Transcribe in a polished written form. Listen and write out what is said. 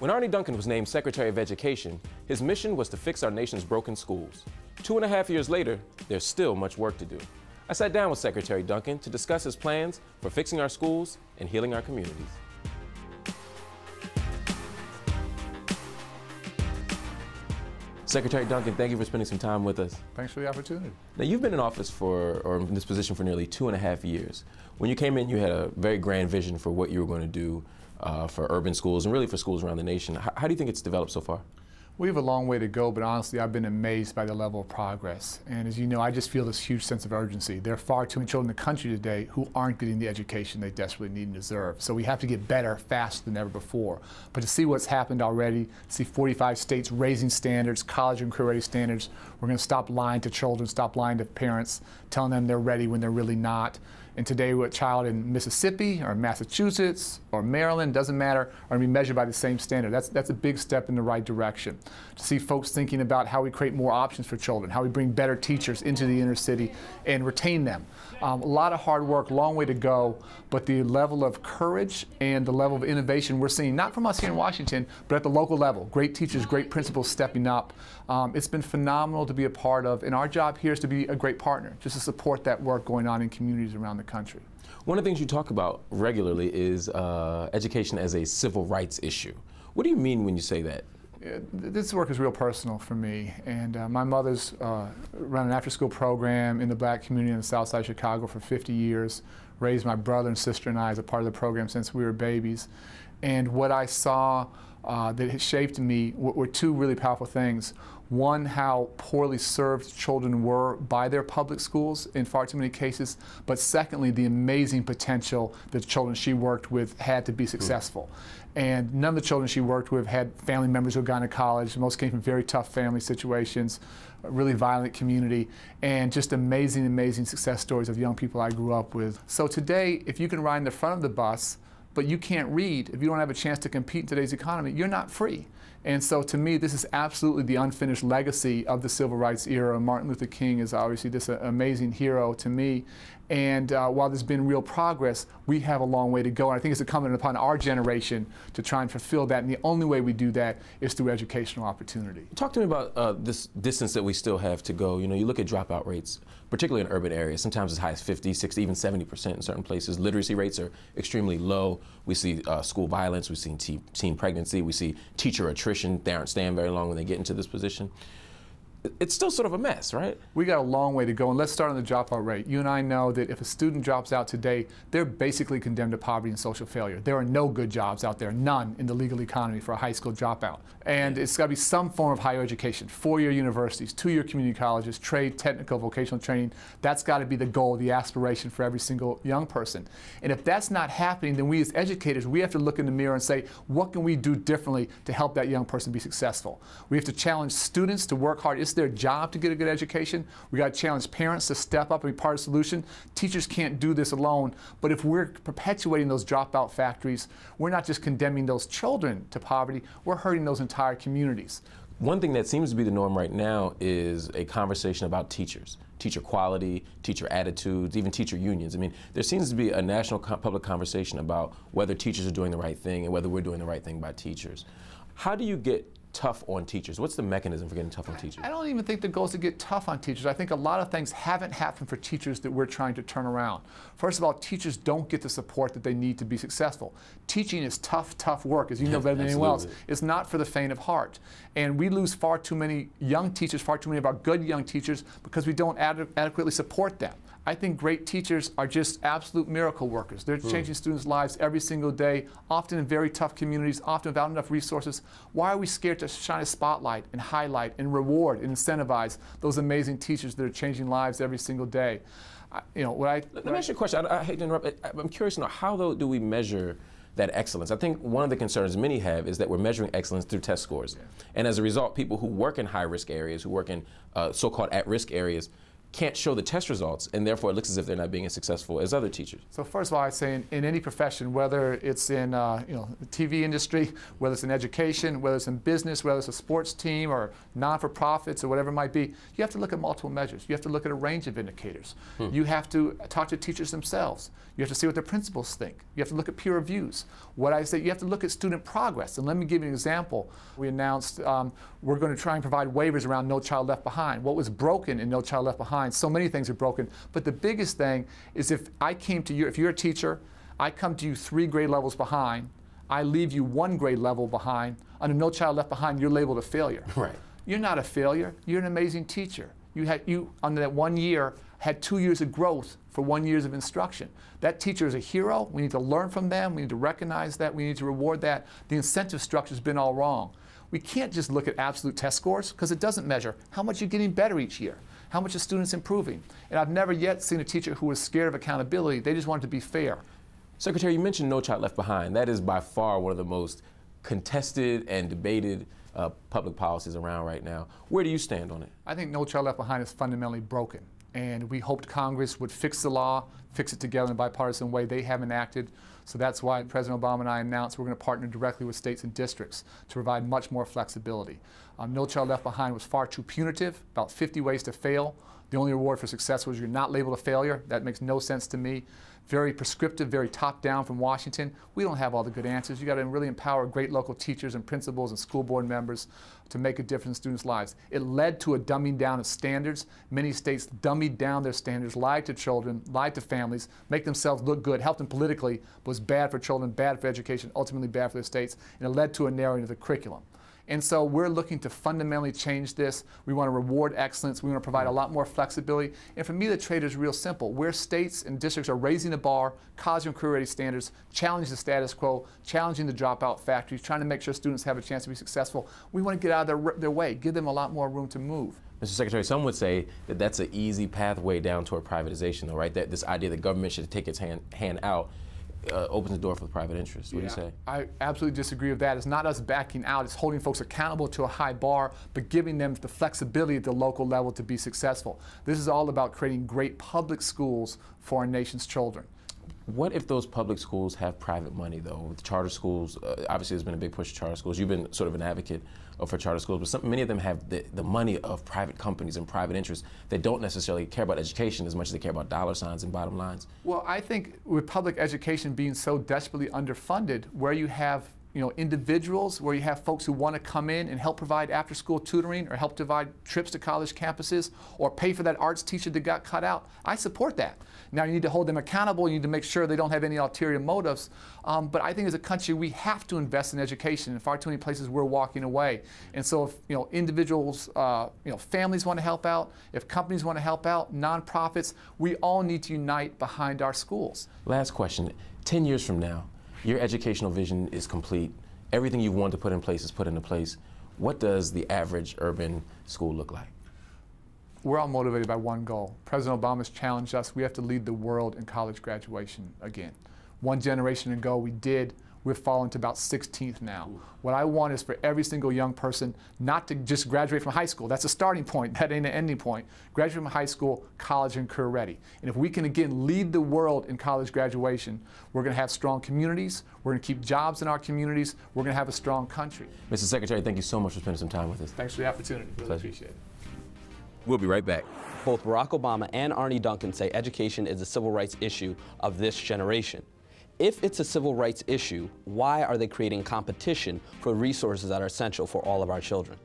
When Arne Duncan was named Secretary of Education, his mission was to fix our nation's broken schools. 2.5 years later, there's still much work to do. I sat down with Secretary Duncan to discuss his plans for fixing our schools and healing our communities. Secretary Duncan, thank you for spending some time with us. Thanks for the opportunity. Now, you've been in office or in this position for nearly 2.5 years. When you came in, you had a very grand vision for what you were going to do for urban schools and really for schools around the nation. How do you think it's developed so far? We have a long way to go, but honestly, I've been amazed by the level of progress. And as you know, I just feel this huge sense of urgency. There are far too many children in the country today who aren't getting the education they desperately need and deserve. So we have to get better faster than ever before. But to see what's happened already, see 45 states raising standards, college and career ready standards, we're going to stop lying to children, stop lying to parents, telling them they're ready when they're really not. And today, a child in Mississippi or Massachusetts or Maryland, doesn't matter, are going to be measured by the same standard. That's a big step in the right direction. To see folks thinking about how we create more options for children, how we bring better teachers into the inner city and retain them. A lot of hard work, long way to go, but the level of courage and the level of innovation we're seeing, not from us here in Washington, but at the local level. Great teachers, great principals stepping up. It's been phenomenal to be a part of, and our job here is to be a great partner, just to support that work going on in communities around the country. One of the things you talk about regularly is education as a civil rights issue. What do you mean when you say that? This work is real personal for me, and my mother's run an after-school program in the black community in the south side of Chicago for 50 years, raised my brother and sister and I as a part of the program since we were babies. And what I saw that has shaped me were two really powerful things. One, how poorly served children were by their public schools in far too many cases, but secondly, the amazing potential that the children she worked with had to be successful. And none of the children she worked with had family members who had gone to college. Most came from very tough family situations, a really violent community, and just amazing, amazing success stories of young people I grew up with. So today, if you can ride in the front of the bus, but you can't read, if you don't have a chance to compete in today's economy, you're not free. And so to me, this is absolutely the unfinished legacy of the civil rights era. Martin Luther King is obviously this amazing hero to me. And while there's been real progress, we have a long way to go. And I think it's incumbent upon our generation to try and fulfill that. And the only way we do that is through educational opportunity. Talk to me about this distance that we still have to go. You know, you look at dropout rates, particularly in urban areas, sometimes as high as 50, 60, even 70% in certain places. Literacy rates are extremely low. We see school violence, we see teen pregnancy, we see teacher attrition. They aren't staying very long when they get into this position. It's still sort of a mess, right? We got a long way to go, and let's start on the dropout rate. You and I know that if a student drops out today, they're basically condemned to poverty and social failure. There are no good jobs out there, none in the legal economy for a high school dropout. And it's got to be some form of higher education, 4-year universities, 2-year community colleges, trade, technical, vocational training. That's got to be the goal, the aspiration for every single young person. And if that's not happening, then we as educators, we have to look in the mirror and say, what can we do differently to help that young person be successful? We have to challenge students to work hard. It's their job to get a good education. We got to challenge parents to step up and be part of the solution. Teachers can't do this alone, but if we're perpetuating those dropout factories, we're not just condemning those children to poverty, we're hurting those entire communities. One thing that seems to be the norm right now is a conversation about teachers, teacher quality, teacher attitudes, even teacher unions. I mean, there seems to be a national public conversation about whether teachers are doing the right thing and whether we're doing the right thing by teachers. How do you get tough on teachers? What's the mechanism for getting tough on teachers? I don't even think the goal is to get tough on teachers. I think a lot of things haven't happened for teachers that we're trying to turn around. First of all, teachers don't get the support that they need to be successful. Teaching is tough, tough work, as you know better than anyone else. It's not for the faint of heart. And we lose far too many young teachers, far too many of our good young teachers, because we don't adequately support them. I think great teachers are just absolute miracle workers. They're changing students' lives every single day, often in very tough communities, often without enough resources. Why are we scared to shine a spotlight and highlight and reward and incentivize those amazing teachers that are changing lives every single day? Let me ask you a question. I hate to interrupt. I'm curious to know, how though do we measure that excellence? I think one of the concerns many have is that we're measuring excellence through test scores. Yeah. And as a result, people who work in high-risk areas, who work in so-called at-risk areas, can't show the test results, and therefore it looks as if they're not being as successful as other teachers? So first of all, I'd say in any profession, whether it's in the TV industry, whether it's in education, whether it's in business, whether it's a sports team or non-for-profits or whatever it might be, you have to look at multiple measures. You have to look at a range of indicators. You have to talk to teachers themselves. You have to see what their principals think. You have to look at peer reviews. What I say, you have to look at student progress. And let me give you an example. We announced we're going to try and provide waivers around No Child Left Behind. What was broken in No Child Left Behind? So many things are broken, but the biggest thing is if I came to you, if you're a teacher, I come to you 3 grade levels behind, I leave you 1 grade level behind, under No Child Left Behind, you're labeled a failure. Right. You're not a failure, you're an amazing teacher. You under that 1 year, had 2 years of growth for 1 year of instruction. That teacher is a hero, we need to learn from them, we need to recognize that, we need to reward that. The incentive structure's been all wrong. We can't just look at absolute test scores, because it doesn't measure how much you're getting better each year, how much a student's improving. And I've never yet seen a teacher who was scared of accountability. They just wanted to be fair. Secretary, you mentioned No Child Left Behind. That is by far one of the most contested and debated public policies around right now. Where do you stand on it? I think No Child Left Behind is fundamentally broken. And we hoped Congress would fix the law, fix it together in a bipartisan way. They haven't acted. So that's why President Obama and I announced we're going to partner directly with states and districts to provide much more flexibility. No Child Left Behind was far too punitive, about 50 ways to fail. The only reward for success was you're not labeled a failure. That makes no sense to me. Very prescriptive, very top-down from Washington. We don't have all the good answers. You've got to really empower great local teachers and principals and school board members to make a difference in students' lives. It led to a dumbing down of standards. Many states dummied down their standards, lied to children, lied to families, make themselves look good, helped them politically, but was bad for children, bad for education, ultimately bad for their states, and it led to a narrowing of the curriculum. And so we're looking to fundamentally change this. We want to reward excellence. We want to provide a lot more flexibility. And for me, the trade is real simple. Where states and districts are raising the bar, college and career ready standards, challenging the status quo, challenging the dropout factories, trying to make sure students have a chance to be successful, we want to get out of their way, give them a lot more room to move. Mr. Secretary, some would say that that's an easy pathway down toward privatization, though, right? That this idea that government should take its hand out opens the door for the private interest. What do you say? I absolutely disagree with that. It's not us backing out. It's holding folks accountable to a high bar, but giving them the flexibility at the local level to be successful. This is all about creating great public schools for our nation's children. What if those public schools have private money, though? With charter schools, obviously there's been a big push to charter schools. You've been sort of an advocate for charter schools, but many of them have the money of private companies and private interests that don't necessarily care about education as much as they care about dollar signs and bottom lines. Well, I think with public education being so desperately underfunded, where you have individuals, where you have folks who want to come in and help provide after-school tutoring or help provide trips to college campuses or pay for that arts teacher that got cut out, I support that. Now you need to hold them accountable, you need to make sure they don't have any ulterior motives, but I think as a country we have to invest in education. In far too many places we're walking away. And so if individuals, families want to help out, if companies want to help out, nonprofits, we all need to unite behind our schools. Last question, 10 years from now, your educational vision is complete. Everything you want to put in place is put into place. What does the average urban school look like? We're all motivated by one goal. President Obama's challenged us. We have to lead the world in college graduation again. One generation ago we did. We've fallen to about 16th now. What I want is for every single young person not to just graduate from high school. That's a starting point. That ain't an ending point. Graduate from high school, college, and career ready. And if we can, again, lead the world in college graduation, we're going to have strong communities. We're going to keep jobs in our communities. We're going to have a strong country. Mr. Secretary, thank you so much for spending some time with us. Thanks for the opportunity. Really appreciate it. We'll be right back. Both Barack Obama and Arne Duncan say education is a civil rights issue of this generation. If it's a civil rights issue, why are they creating competition for resources that are essential for all of our children?